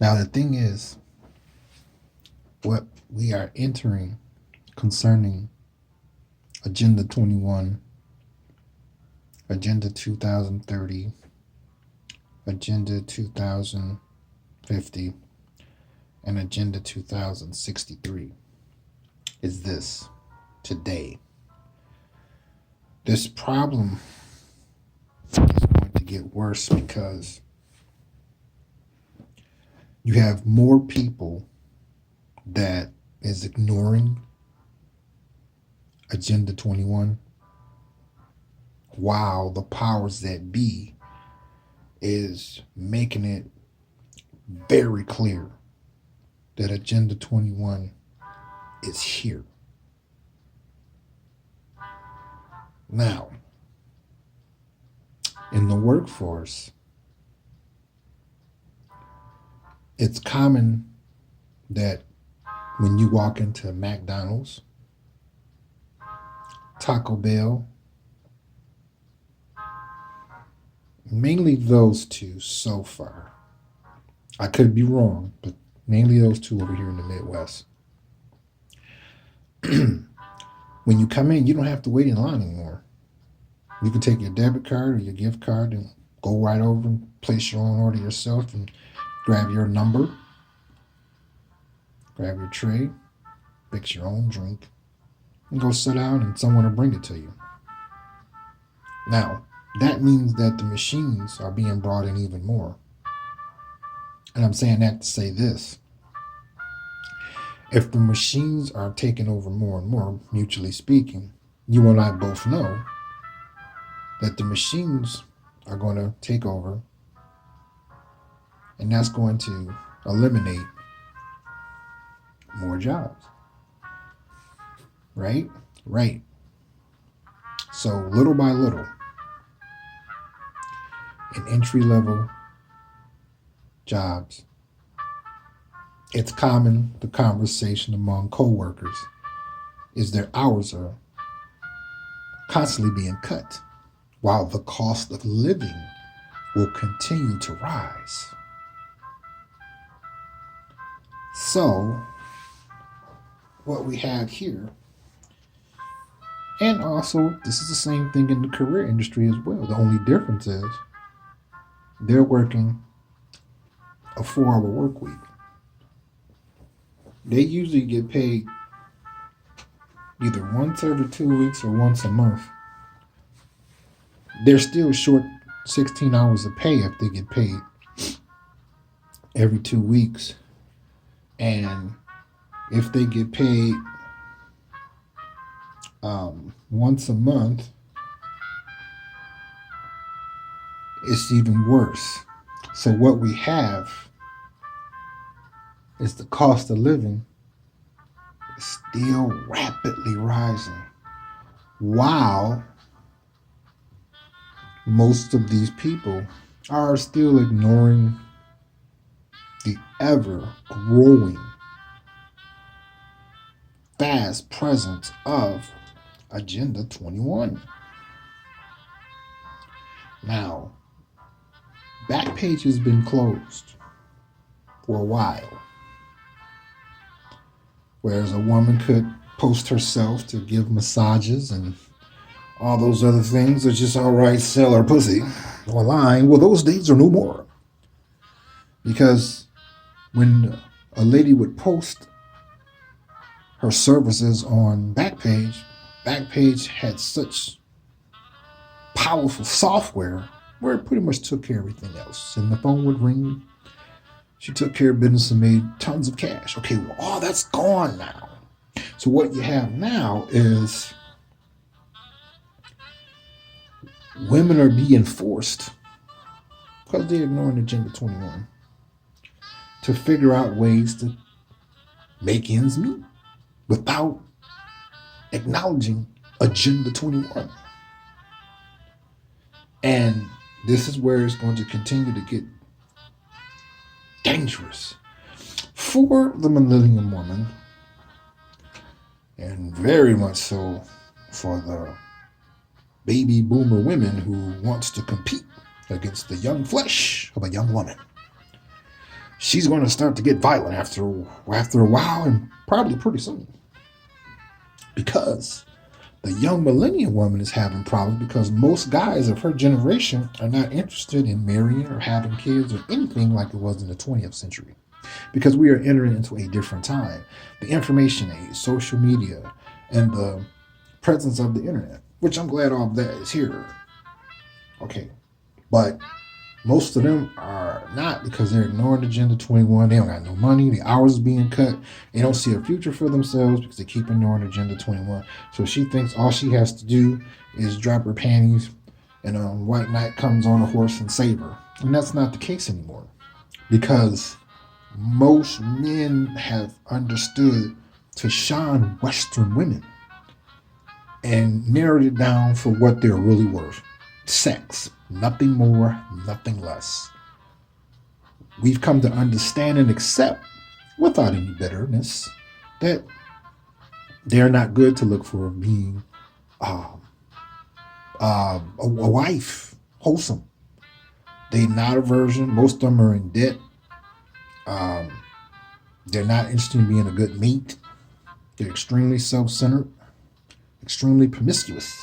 Now, the thing is, what we are entering concerning Agenda 21, Agenda 2030, Agenda 2050, and Agenda 2063 is this today. This problem is going to get worse because you have more people that is ignoring Agenda 21 while the powers that be is making it very clear that Agenda 21 is here. Now, in the workforce, it's common that when you walk into McDonald's, Taco Bell, mainly those two so far. I could be wrong, but mainly those two over here in the Midwest. When you come in, you don't have to wait in line anymore. You can take your debit card or your gift card and go right over and place your own order yourself and grab your number, grab your tray, fix your own drink, and go sit down and someone will bring it to you. Now, that means that the machines are being brought in even more. And I'm saying that to say this. If the machines are taking over more and more, mutually speaking, you and I both know that the machines are going to take over, and that's going to eliminate more jobs. Right? Right. So little by little, in entry-level jobs, it's common, the conversation among coworkers is their hours are constantly being cut while the cost of living will continue to rise. So, what we have here, and also this is the same thing in the career industry as well. The only difference is they're working a 4-hour work week. They usually get paid either once every 2 weeks or once a month. They're still short 16 hours of pay if they get paid every 2 weeks. And if they get paid once a month, it's even worse. So what we have is the cost of living is still rapidly rising, while most of these people are still ignoring the ever growing fast presence of Agenda 21. Now, Backpage has been closed for a while, whereas a woman could post herself to give massages and all those other things or just outright sell her pussy online. Well, those days are no more. Because when a lady would post her services on Backpage, Backpage had such powerful software where it pretty much took care of everything else. And the phone would ring. She took care of business and made tons of cash. Okay, well, all that's gone now. So what you have now is women are being forced, because they're ignoring Agenda 21, to figure out ways to make ends meet without acknowledging Agenda 21. And this is where it's going to continue to get dangerous for the Millennium Woman, and very much so for the baby boomer women who wants to compete against the young flesh of a young woman. she's going to start to get violent after a while, and probably pretty soon, because the young millennial woman is having problems because most guys of her generation are not interested in marrying or having kids or anything like it was in the 20th century, because we are entering into a different time. The information age, social media, and the presence of the internet, which I'm glad all of that is here. Okay, but most of them are not, because they're ignoring Agenda 21. They don't got no money. The hours is being cut. They don't see a future for themselves because they keep ignoring Agenda 21. So she thinks all she has to do is drop her panties and a white knight comes on a horse and save her. And that's not the case anymore, because most men have understood to shun Western women and narrowed it down for what they're really worth. Sex. Nothing more, nothing less. We've come to understand and accept, without any bitterness, that they're not good to look for being a wife, wholesome. They're not a virgin. Most of them are in debt. They're not interested in being a good mate. They're extremely self-centered, extremely promiscuous,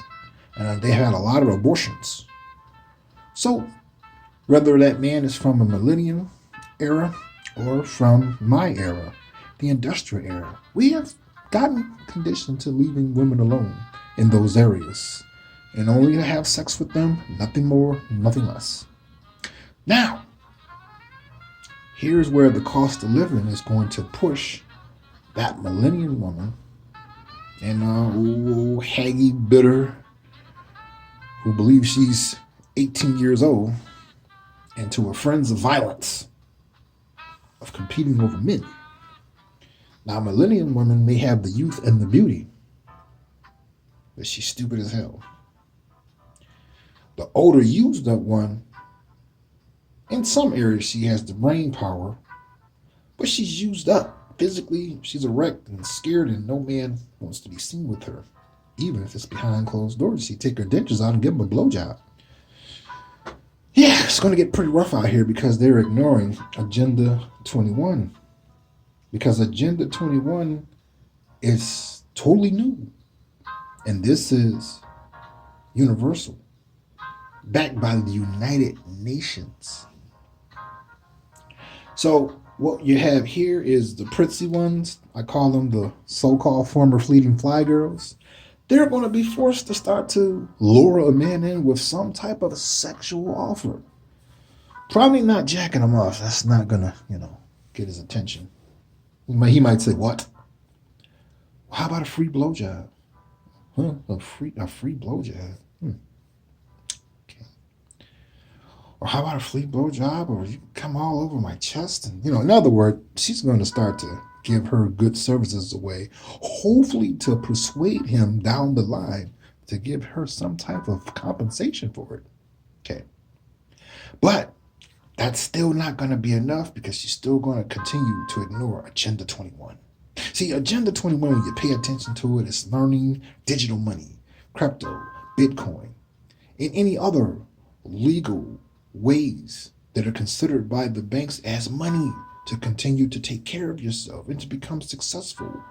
and they had a lot of abortions. So, whether that man is from a millennium era or from my era, the industrial era, we have gotten conditioned to leaving women alone in those areas and only to have sex with them, nothing more, nothing less. Now, here's where the cost of living is going to push that millennium woman and old haggy bitter who believes she's 18 years old into a frenzy of violence, of competing over men. Now, millennium women may have the youth and the beauty, but she's stupid as hell. The older, used up one, in some areas she has the brain power, but she's used up. Physically, she's erect and scared, and no man wants to be seen with her, even if it's behind closed doors. She take her dentures out and give them a blowjob. Yeah, it's going to get pretty rough out here because they're ignoring Agenda 21. Because Agenda 21 is totally new. And this is universal, backed by the United Nations. So what you have here is the prissy ones. I call them the so-called former fleeting fly girls. They're going to be forced to start to lure a man in with some type of sexual offer. Probably not jacking him off. That's not going to, get his attention. He might say, what? How about a free blowjob? Huh? A free blowjob? Okay. Or how about a free blowjob? Or you come all over my chest? And, in other words, she's going to start to give her good services away, hopefully to persuade him down the line to give her some type of compensation for it. Okay. But that's still not going to be enough, because she's still going to continue to ignore Agenda 21. See, Agenda 21, when you pay attention to it, is learning digital money, crypto, Bitcoin, and any other legal ways that are considered by the banks as money to continue to take care of yourself and to become successful.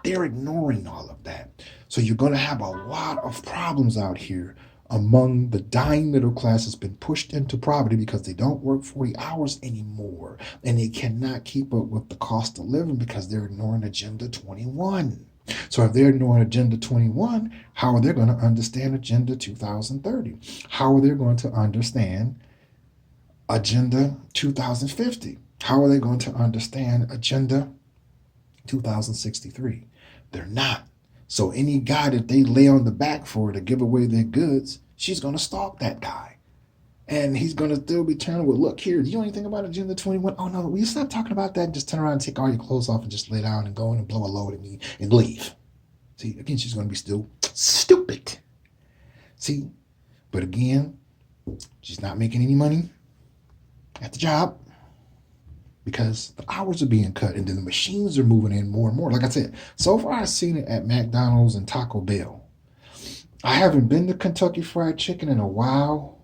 They're ignoring all of that. So you're going to have a lot of problems out here among the dying middle class that's been pushed into poverty because they don't work 40 hours anymore, and they cannot keep up with the cost of living because they're ignoring Agenda 21. So if they're ignoring Agenda 21, how are they going to understand Agenda 2030? How are they going to understand Agenda 2050? How are they going to understand Agenda 2063? They're not. So any guy that they lay on the back for to give away their goods, she's going to stalk that guy. And he's going to still be turning with, look here, do you know anything about Agenda 21? Oh, no, will you stop talking about that and just turn around and take all your clothes off and just lay down and go in and blow a load at me and leave. See, again, she's going to be still stupid. See, but again, she's not making any money at the job, because the hours are being cut and then the machines are moving in more and more. Like I said, so far I've seen it at McDonald's and Taco Bell. I haven't been to Kentucky Fried Chicken in a while,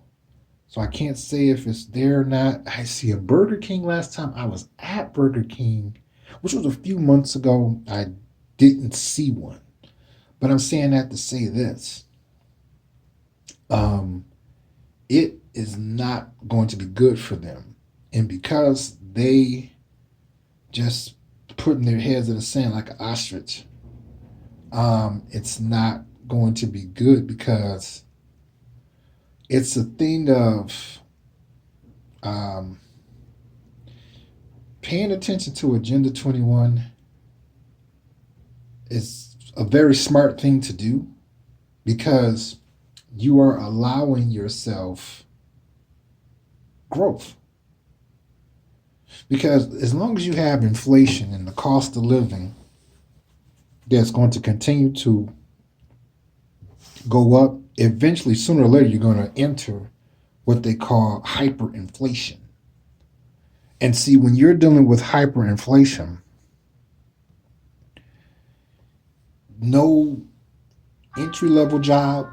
So I can't say if it's there or not. I see a Burger King last time I was at Burger King, which was a few months ago. I didn't see one. But I'm saying that to say this. Um, it is not going to be good for them. And because they just putting their heads in the sand like an ostrich, it's not going to be good because it's a thing of um, paying attention to Agenda 21 is a very smart thing to do because you are allowing yourself growth. Because as long as you have inflation and the cost of living that's going to continue to go up, eventually, sooner or later, you're going to enter what they call hyperinflation. And see, when you're dealing with hyperinflation, no entry level job,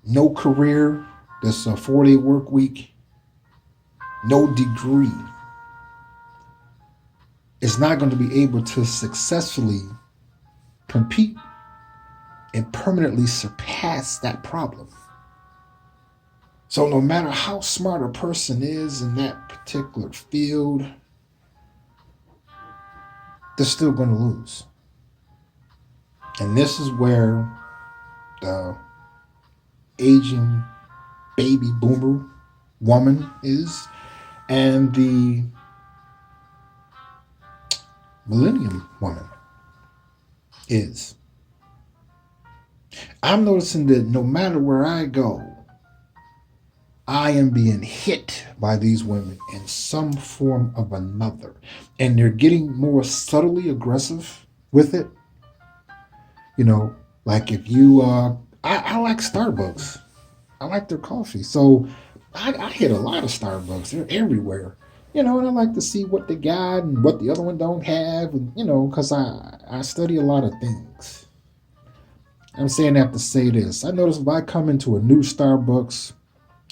no career that's a 4-day work week, no degree is not going to be able to successfully compete and permanently surpass that problem. So no matter how smart a person is in that particular field, they're still going to lose. And this is where the aging baby boomer woman is and the millennium woman is. I'm noticing that no matter where I go, I am being hit by these women in some form of another. And they're getting more subtly aggressive with it. You know, like if you, I like Starbucks. I like their coffee. So I hit a lot of Starbucks. They're everywhere. You know, and I like to see what they got and what the other one don't have. And, you know, because I study a lot of things. I'm saying that to say this. I notice if I come into a new Starbucks,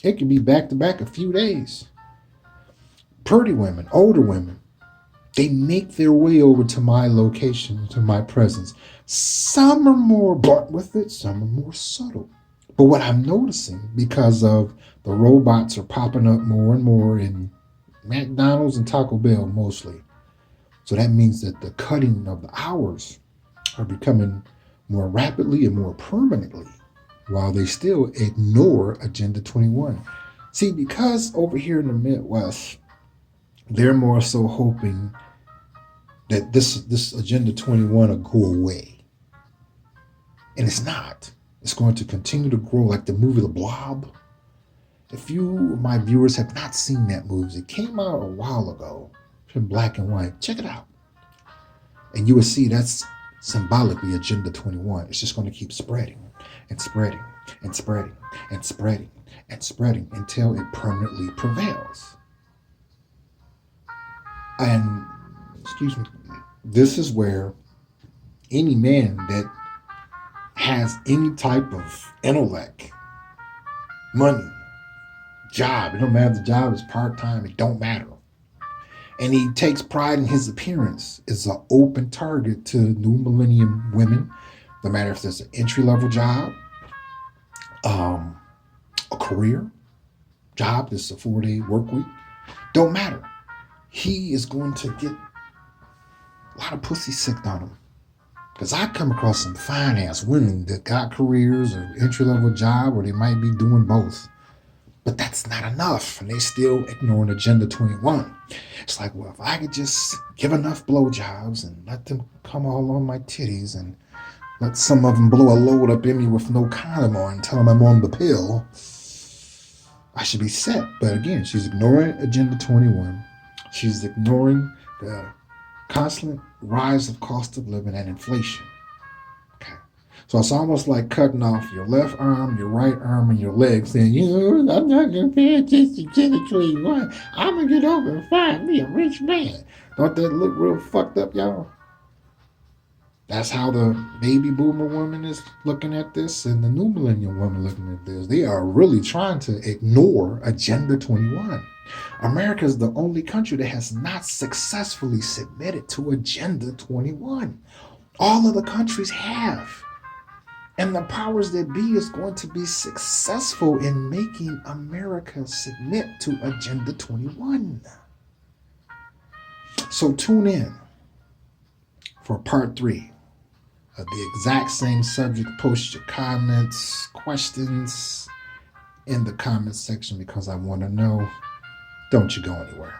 it can be back to back a few days. Pretty women, older women, they make their way over to my location, to my presence. Some are more blunt with it, some are more subtle. But what I'm noticing, because of the robots are popping up more and more in McDonald's and Taco Bell mostly. So that means that the cutting of the hours are becoming more rapidly and more permanently, while they still ignore Agenda 21. See, because over here in the Midwest, they're more so hoping that this Agenda 21 will go away. And it's not. It's going to continue to grow like the movie The Blob. If you, my viewers, have not seen that movie, it came out a while ago. It's in black and white. Check it out. And you will see that's symbolically Agenda 21. It's just going to keep spreading and spreading and spreading and spreading and spreading until it permanently prevails. And, excuse me, this is where any man that has any type of intellect, money, job, it don't matter if the job is part-time, it don't matter. And he takes pride in his appearance, is an open target to new millennium women, no matter if there's an entry-level job, a career job that's a 4-day work week, don't matter. He is going to get a lot of pussy sicked on him. Because I come across some fine-ass women that got careers or entry-level job, or they might be doing both. But that's not enough, and they still ignoring Agenda 21. It's like, well, if I could just give enough blowjobs and let them come all on my titties and let some of them blow a load up in me with no condom on and tell them I'm on the pill, I should be set. But again, she's ignoring Agenda 21. She's ignoring the constant rise of cost of living and inflation. Okay. So it's almost like cutting off your left arm, your right arm, and your leg, saying, you know, I'm not going to pay attention to the 21. I'm going to get over and find me a rich man. Don't that look real fucked up, y'all? That's how the baby boomer woman is looking at this and the new millennial woman looking at this. They are really trying to ignore Agenda 21. America is the only country that has not successfully submitted to Agenda 21. All of the countries have. And the powers that be is going to be successful in making America submit to Agenda 21. So tune in for part 3 of the exact same subject. Post your comments, questions in the comment section because I want to know. Don't you go anywhere.